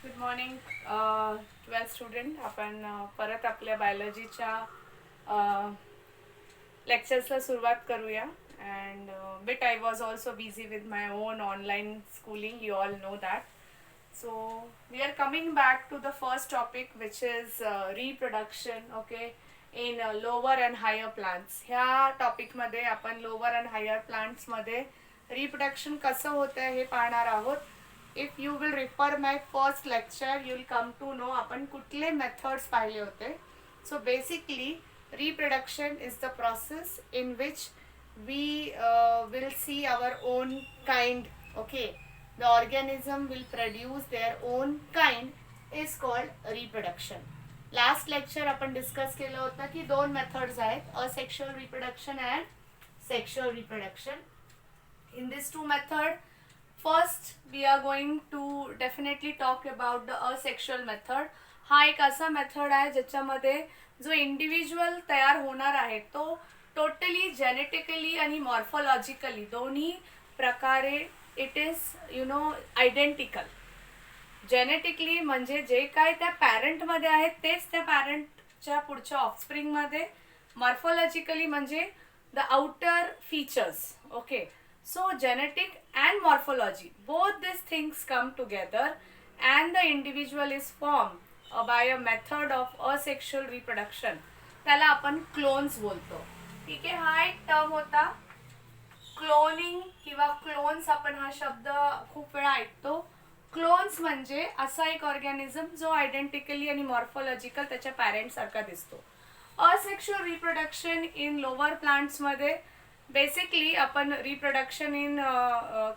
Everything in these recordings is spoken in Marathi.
Good morning 12th student. आपण परत आपल्या बायोलॉजीच्या लेक्चर्सला सुरुवात करूया. And bit I was also busy with my on online schooling. You all know that. So we are coming back to the first topic, which is reproduction, okay, in lower and higher plants. ह्या टॉपिकमध्ये आपण लोअर अँड हायर प्लांट्समध्ये रिप्रोडक्शन कसं होतं हे पाहणार आहोत. If you will refer my first lecture you will come to know आपण कुठले मेथड्स पाहिले होते. So basically reproduction is the process in which we will see our own kind, okay. The organism will produce their own kind is called reproduction. Last lecture आपण डिस्कस केलं होतं की दोन मेथड्स आहेत, asexual reproduction and sexual reproduction. In this two method first we are going to definitely talk about the asexual method. हा एक असा मेथड आहे ज्याच्यामध्ये जो इंडिव्हिज्युअल तयार होणार आहे तो टोटली जेनेटिकली आणि मॉर्फोलॉजिकली दोन्ही प्रकारे इट इज आयडेंटिकल. जेनेटिकली म्हणजे जे काय त्या पॅरेंटमध्ये आहेत तेच त्या पॅरेंटच्या पुढच्या ऑफस्प्रिंगमध्ये. मॉर्फोलॉजिकली म्हणजे the outer features, okay. So genetic and morphology both this things come together and the individual is form by a method of asexual reproduction. त्याला आपण क्लोन्स बोलतो. ठीक आहे, हा एक टर्म होता क्लोनिंग किंवा क्लोन्स. आपण हा शब्द खूप वेळा ऐकतो. क्लोन्स म्हणजे असा एक ऑर्गॅनिझम जो आयडेंटिकली आणि मॉर्फोलॉजिकल त्याच्या पॅरेंटसारखा दिसतो. असेक्शुअल रिप्रोडक्शन इन लोअर प्लांट्समध्ये बेसिकली आपण रिप्रोडक्शन इन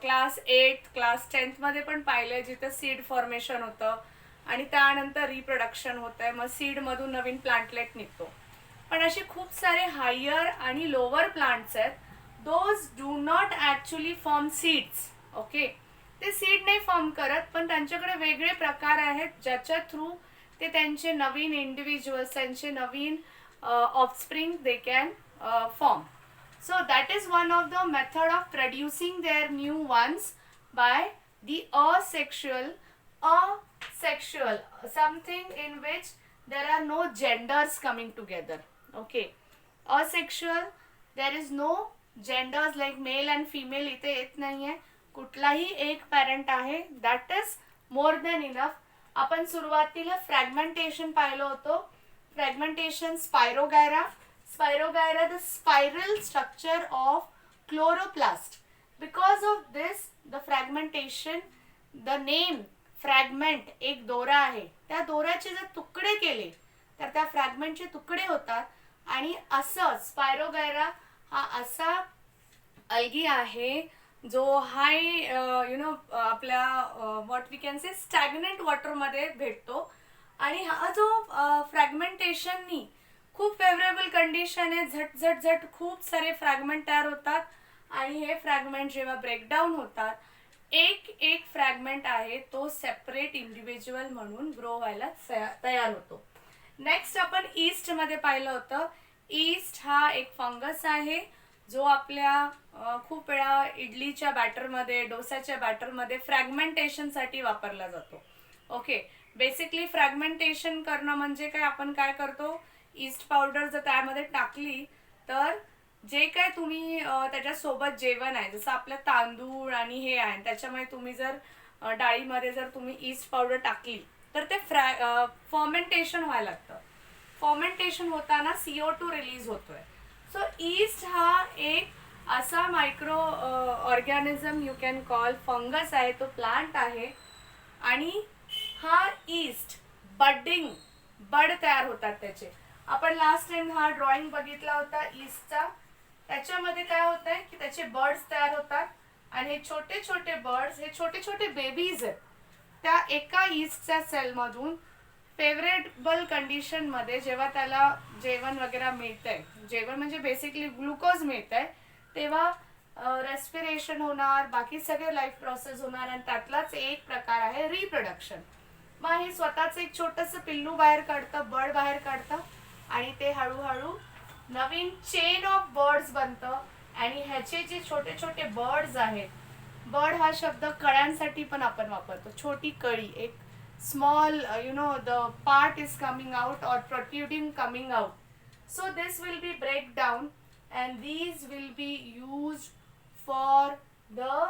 क्लास 8 क्लास 10 मध्ये पण पाहिलं, जिथं सीड फॉर्मेशन होतं आणि त्यानंतर रिप्रोडक्शन होतं आहे, मग सीडमधून नवीन प्लांटलेट निघतो. पण असे खूप सारे हायर आणि लोअर प्लांट्स आहेत. Those do not actually form seeds, okay. ते सीड नाही फॉर्म करत, पण त्यांच्याकडे वेगळे प्रकार आहेत ज्याच्या थ्रू ते त्यांचे नवीन इंडिव्हिज्युअल्स, त्यांचे नवीन offspring they can form. So that is one of the method of producing their new ones by the asexual something in which there are no genders coming together, okay. Asexual there is no genders like male and female इथे येत नाहीये. कुठलाही एक पॅरेंट आहे, that is more than enough. आपण सुरुवातीला फ्रॅगमेंटेशन पाहिलं होतं. Fragmentation spirogyra the spiral structure of chloroplast. Because of this the fragmentation, the name fragment एक दोरा आहे, त्या दोऱ्याचे जर तुकडे केले तर त्या फ्रॅगमेंटचे तुकडे होतात. आणि असं स्पायरोगायरा हा असा अल्गी आहे जो हाय आपल्या what we can say stagnant वॉटरमध्ये भेटतो. आणि हा जो फ्रॅगमेंटेशननी खूप फेवरेबल कंडिशन आहे. झट झट खूप सारे फ्रॅगमेंट तयार होतात आणि हे फ्रॅगमेंट जेव्हा ब्रेकडाऊन होतात, एक एक फ्रॅगमेंट आहे तो सेपरेट इंडिव्हिज्युअल म्हणून ग्रो व्हायला तयार होतो. नेक्स्ट आपण ईस्टमध्ये पाहिलं होतं. ईस्ट हा एक फंगस आहे जो आपल्या खूप वेळा इडलीच्या बॅटरमध्ये, डोसाच्या बॅटरमध्ये फ्रॅगमेंटेशनसाठी वापरला जातो, ओके. बेसिकली फ्रॅगमेंटेशन करणं म्हणजे काय, आपण काय करतो, ईस्ट पावडर जर त्यामध्ये टाकली तर जे काय तुम्ही त्याच्यासोबत जेवण आहे, जसं आपलं तांदूळ आणि हे आहे, त्याच्यामध्ये तुम्ही जर डाळीमध्ये जर तुम्ही ईस्ट पावडर टाकली तर ते फर्मेंटेशन व्हायला लागतं. फर्मेंटेशन होताना CO2 रिलीज होतोय. सो ईस्ट हा एक असा micro organism you can call fungus आहे, तो प्लांट आहे. आणि हा ईस्ट बड तयार होतात त्याचे. आपण लास्ट टाइम हा ड्रॉइंग बघितला होता ईस्टचा. त्याच्यामध्ये काय होत आहे की त्याचे बर्ड्स तयार होतात आणि हे छोटे छोटे बर्ड्स, हे छोटे छोटे बेबीज आहेत, त्या एका ईस्टच्या सेलमधून फेवरेबल कंडिशनमध्ये जेव्हा त्याला जेवण वगैरे मिळतंय, जेवण म्हणजे बेसिकली ग्लुकोज मिळतंय, तेव्हा रेस्पिरेशन होणार, बाकी सगळे लाईफ प्रोसेस होणार आणि त्यातलाच एक प्रकार आहे रिप्रोडक्शन. मग हे स्वतःच एक छोटंसं पिल्लू बाहेर काढतं, बर्ड बाहेर काढतं आणि ते हळूहळू नवीन चेन ऑफ बर्ड्स बनतं. आणि ह्याचे जे छोटे छोटे बर्ड्स आहेत, बर्ड हा शब्द कळ्यांसाठी पण आपण वापरतो. छोटी कळी, एक small the part is coming out or protruding coming out. So this will be break down and these will be used for the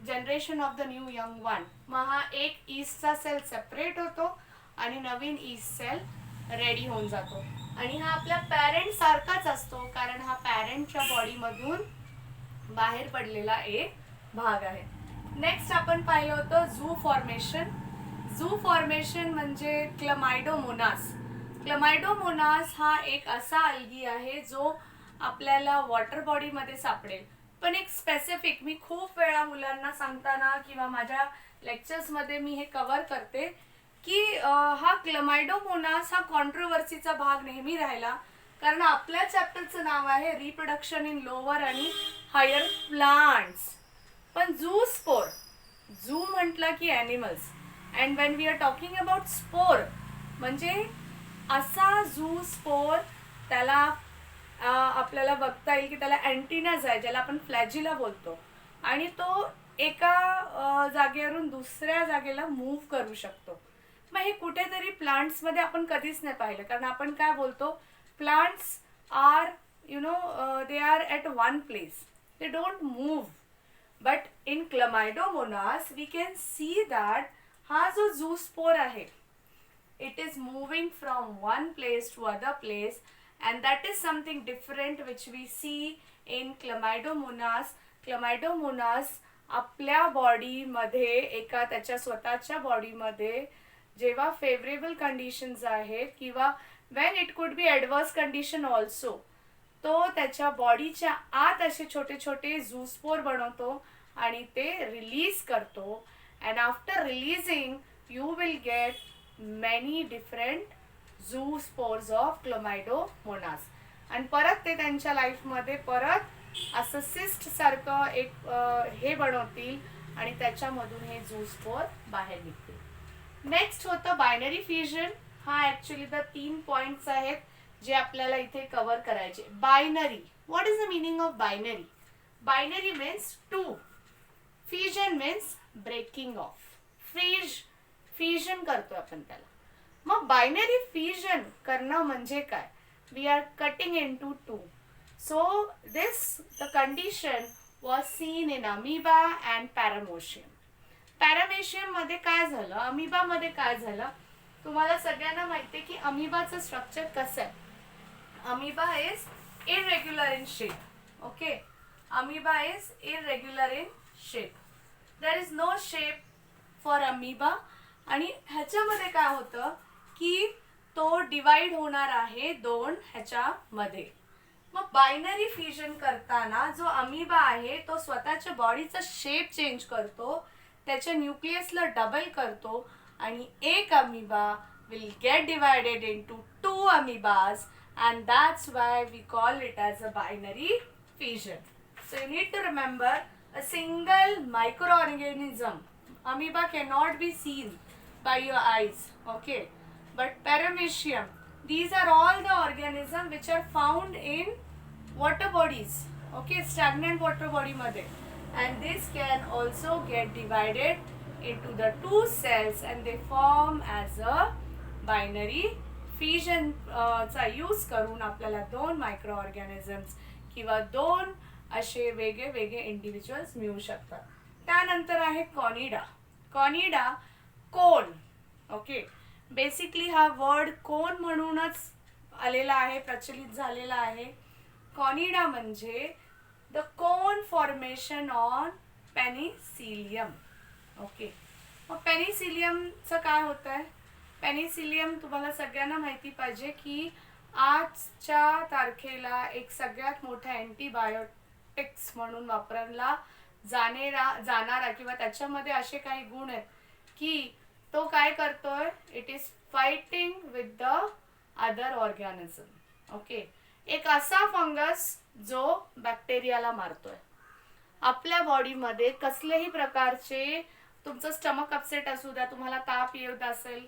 generation of the new young one. मग हा एक ईस्टचा सेल सेपरेट होतो आणि नवीन ईस्ट सेल रेडी होऊन जातो आणि हा आपल्या पॅरेंट सारखाच असतो कारण हा पॅरेंटच्या बॉडीमधून बाहेर पडलेला एक भाग आहे. नेक्स्ट आपण पाहिलं होतं झू फॉर्मेशन. झू फॉर्मेशन म्हणजे क्लमायडोमोनास. क्लमायडोमोनास हा एक असा अल्गी आहे जो आपल्याला वॉटर बॉडीमध्ये सापडेल. पण एक स्पेसिफिक मी खूप वेळा मुलांना सांगताना किंवा माझ्या लेक्चर्समध्ये मी हे कव्हर करते की हा क्लमायडोमोनास हा कॉन्ट्रोवर्सीचा भाग नेहमी राहिला कारण आपल्या चॅप्टरचं नाव आहे रिप्रोडक्शन इन लोअर आणि हायर प्लांट्स. पण झू स्पोर, झू म्हटलं की animals and when we are talking about spore म्हणजे असा झू स्पोर त्याला आपल्याला बघता येईल की त्याला अँटिनाज आहे ज्याला आपण फ्लॅजिला बोलतो आणि तो एका जागेवरून दुसऱ्या जागेला मूव्ह करू शकतो. मग हे कुठेतरी प्लांट्समध्ये आपण कधीच नाही पाहिलं कारण आपण काय बोलतो plants are they are at one place, they don't move. But in Chlamydomonas we can see that हा जो zoospore आहे it is moving from one place to other place and that is something different which we see in Chlamydomonas. Chlamydomonas आपल्या बॉडीमध्ये एका त्याच्या स्वतःच्या बॉडीमध्ये जेव्हा फेवरेबल कंडिशन्स आहेत किंवा Wien it could be adverse condition also तो त्याच्या बॉडीच्या आत असे छोटे छोटे झूस्पोर बनवतो आणि ते रिलीज करतो and after releasing you will get many different zoospores of Chlamydomonas आणि परत ते त्यांच्या लाईफमध्ये परत असं सिस्ट सारखं एक हे बनवतील आणि त्याच्यामधून हे झूस्पोर बाहेर निघतील. नेक्स्ट होतं बायनरी फ्युजन. हा ॲक्च्युली द 3 पॉईंट्स आहेत जे आपल्याला इथे कव्हर करायचे. Binary, what is the meaning of binary? Binary means two, fusion means breaking off. Fusion करतो आपण त्याला. मग बायनरी फ्युजन करणं म्हणजे काय? We are cutting into two. So this the condition was seen in amoeba and paramecium. Paramecium मध्ये काय झालं, अमिबामध्ये काय झालं, तुम्हाला सगळ्यांना माहिती आहे की अमिबाचं स्ट्रक्चर कसं आहे. Amoeba is irregular in shape. Okay, amoeba is irregular in shape. There is no shape for amoeba आणि ह्याच्यामध्ये काय होतं की तो डिवाइड होणार आहे दोन ह्याच्यामध्ये. मग बायनरी फ्युजन करताना जो अमिबा आहे तो स्वतःच्या बॉडीचा शेप चेंज करतो, त्याच्या न्यूक्लियसला डबल करतो आणि एक amoeba will get divided into 2 अमिबाज and that's why we call it as a binary fission. So you need to remember a single microorganism. Amoeba cannot be seen by your eyes, okay? But paramecium, these are all the organisms which are found in water bodies, okay, stagnant water body मध्ये, and this can also get divided into the 2 cells and they form as a binary fusion चा यूज करून आपल्याला 2 मायक्रो ऑर्गॅनिझम्स किंवा 2 असे वेगळे वेगळे इंडिव्हिज्युअल्स मिळू शकतात. त्यानंतर आहे कॉनिडा. कॉनिडा कोन. ओके, बेसिकली हा वर्ड कोन म्हणूनच आलेला आहे, प्रचलित झालेला आहे. कॉनिडा म्हणजे the cone formation on Penicillium. Okay, मग पेनिसिलियमचं काय होतं आहे? पेनिसिलियम तुम्हाला सगळ्यांना माहिती पाहिजे की आजच्या तारखेला एक सगळ्यात मोठा अँटीबायोटिक्स म्हणून वापरला जाणारा किंवा त्याच्यामध्ये असे काही गुण आहेत की तो काय करतोय, it is fighting with the other organism. Okay, एक असा फंगस जो बॅक्टेरियाला मारतोय. आपल्या बॉडीमध्ये कसलेही प्रकारचे तुमचं स्टमक अपसेट असू द्या, तुम्हाला ताप येत असेल,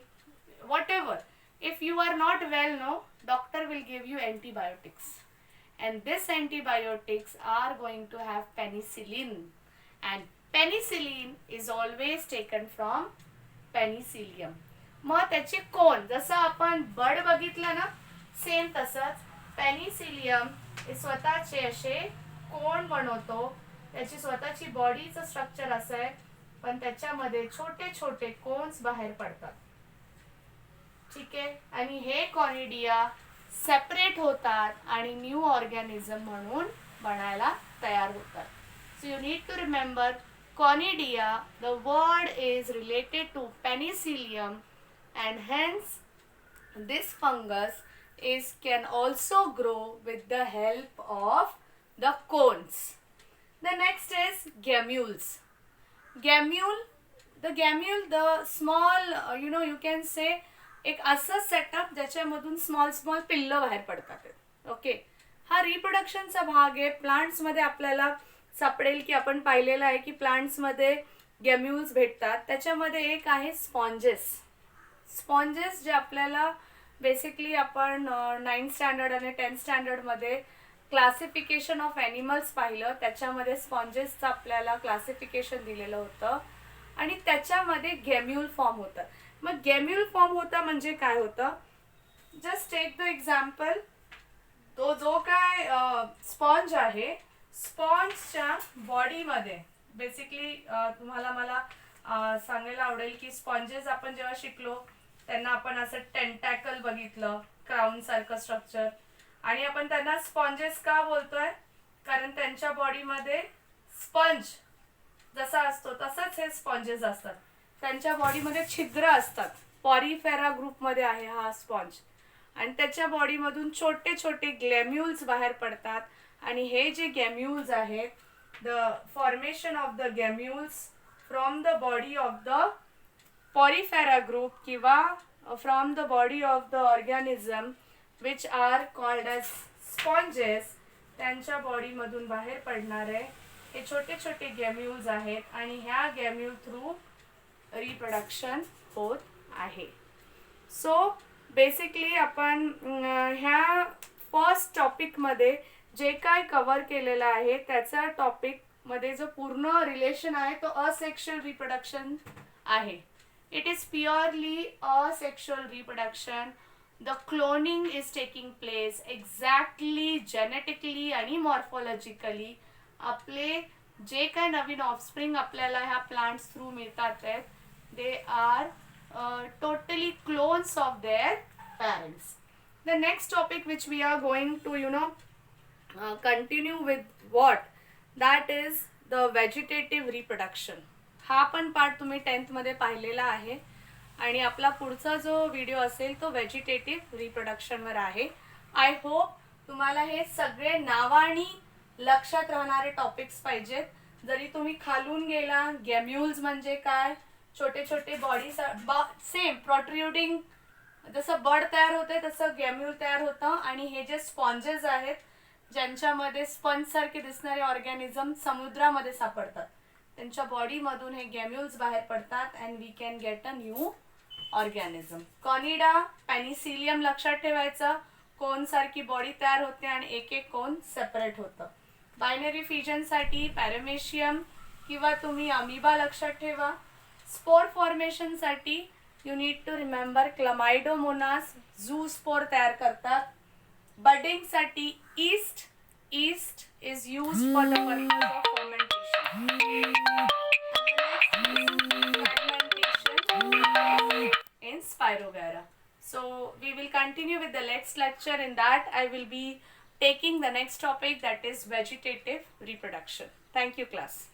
whatever, if you are not well, no, doctor will give you antibiotics and this antibiotics are going to have penicillin and penicillin is always taken from Penicillium. मग त्याचे कोन, जसं आपण बड बघितलं ना, सेम तसंच पेनिसिलियम हे स्वतःचे असे कोन बनवतो. त्याची स्वतःची बॉडीचं स्ट्रक्चर असं आहे, पण त्याच्यामध्ये छोटे छोटे कोन्स बाहेर पडतात. ठीक आहे. आणि हे कॉनिडिया सेपरेट होतात आणि न्यू ऑर्गॅनिझम म्हणून बनायला तयार होतात. So you need to remember Conidia, the word is related to penicillium, and hence this fungus can also grow with the help of the cones. The next is gammules. The small, you can say एक असं सेटअप ज्याच्यामधून स्मॉल पिल्लं बाहेर पडतात. ओके, हा रिप्रोडक्शनचा भाग आहे. प्लांट्समध्ये आपल्याला सापडेल की आपण पाहिलेलं आहे की प्लांट्समध्ये गॅम्युल्स भेटतात. त्याच्यामध्ये एक आहे स्पॉन्जेस जे आपल्याला बेसिकली आपण 9th स्टँडर्ड आणि 10th स्टँडर्डमध्ये क्लासिफिकेशन ऑफ ॲनिमल्स पाहिलं. त्याच्यामध्ये स्पॉन्जेसचं आपल्याला क्लासिफिकेशन दिलेलं होतं आणि त्याच्यामध्ये गॅम्युल फॉर्म होतं. मग गॅम्युल फॉर्म होता म्हणजे काय होतं, जस्ट टेक द एक्झाम्पल. तो जो काय स्पॉन्ज आहे, स्पॉन्जच्या बॉडीमध्ये बेसिकली तुम्हाला मला सांगायला आवडेल की स्पॉन्जेस आपण जेव्हा शिकलो त्यांना आपण असं टेंटॅकल बघितलं, क्राऊन सारखं स्ट्रक्चर. आणि आपण त्यांना स्पॉन्जेस का बोलतोय, कारण त्यांच्या बॉडीमध्ये स्पंज जसा असतो तसंच हे स्पॉन्जेस असतात. त्यांच्या बॉडीमध्ये छिद्र असतात. पॉरिफेरा ग्रुपमध्ये आहे हा स्पॉन्ज. आणि त्याच्या बॉडीमधून छोटे छोटे ग्लॅम्युल्स बाहेर पडतात. आणि हे जे गॅम्युल्स आहेत, the formation of the gemmules from the body of the porifera group किंवा from the body of the organism which are called as sponges, त्यांच्या बॉडीमधून बाहेर पडणारे हे छोटे छोटे गॅम्युल्स आहेत. आणि ह्या गॅम्युल थ्रू रिप्रोडक्शन होत आहे. सो बेसिकली आपण ह्या फर्स्ट टॉपिकमध्ये जे काय कव्हर केलेलं आहे त्याचा टॉपिकमध्ये जो पूर्ण रिलेशन आहे तो असेक्शुअल रिप्रोडक्शन आहे. It is purely asexual reproduction. The cloning is taking place exactly genetically आणि मॉर्फॉलॉजिकली. आपले जे काय नवीन ऑफस्प्रिंग आपल्याला ह्या प्लांट्स थ्रू मिळतात आहेत, they are totally clones of their parents. The next topic which we are going to continue with what, that is the vegetative reproduction. हा पण पार्ट तुम्ही 10th मध्ये पाहिलेला आहे. आणि आपला पुढचा जो व्हिडिओ असेल तो व्हेजिटेटिव्ह रिप्रोडक्शनवर आहे. आय होप तुम्हाला हे सगळे नावानी लक्षात राहणारे टॉपिक्स पाहिजेत. जरी तुम्ही खालून गेला, गॅम्युल्स म्हणजे काय, छोटे छोटे बॉडी सेम प्रोट्रुडिंग, जसं बड तयार होते तसं गॅम्युल तयार होतं. आणि हे जे स्पॉन्जेस आहेत ज्यांच्यामध्ये स्पंज सारखे दिसणारे ऑर्गॅनिझम समुद्रामध्ये सापडतात, त्यांच्या बॉडीमधून हे गॅम्युल्स बाहेर पडतात and we can get a new organism. Conidia, penicillium लक्षात ठेवायचं. कोन सारखी बॉडी तयार होते आणि एक एक कोन सेपरेट होतं. बायनरी फिजनसाठी पॅरामेशियम किंवा तुम्ही अमिबा लक्षात ठेवा. स्पोर फॉर्मेशनसाठी you need to remember chlamydomonas, zoospore तयार करतात. बडिंगसाठी yeast is used for the purpose of fermentation. In Spirogyra. So we will continue with the next lecture. In that I will be taking the next topic, that is vegetative reproduction. Thank you class.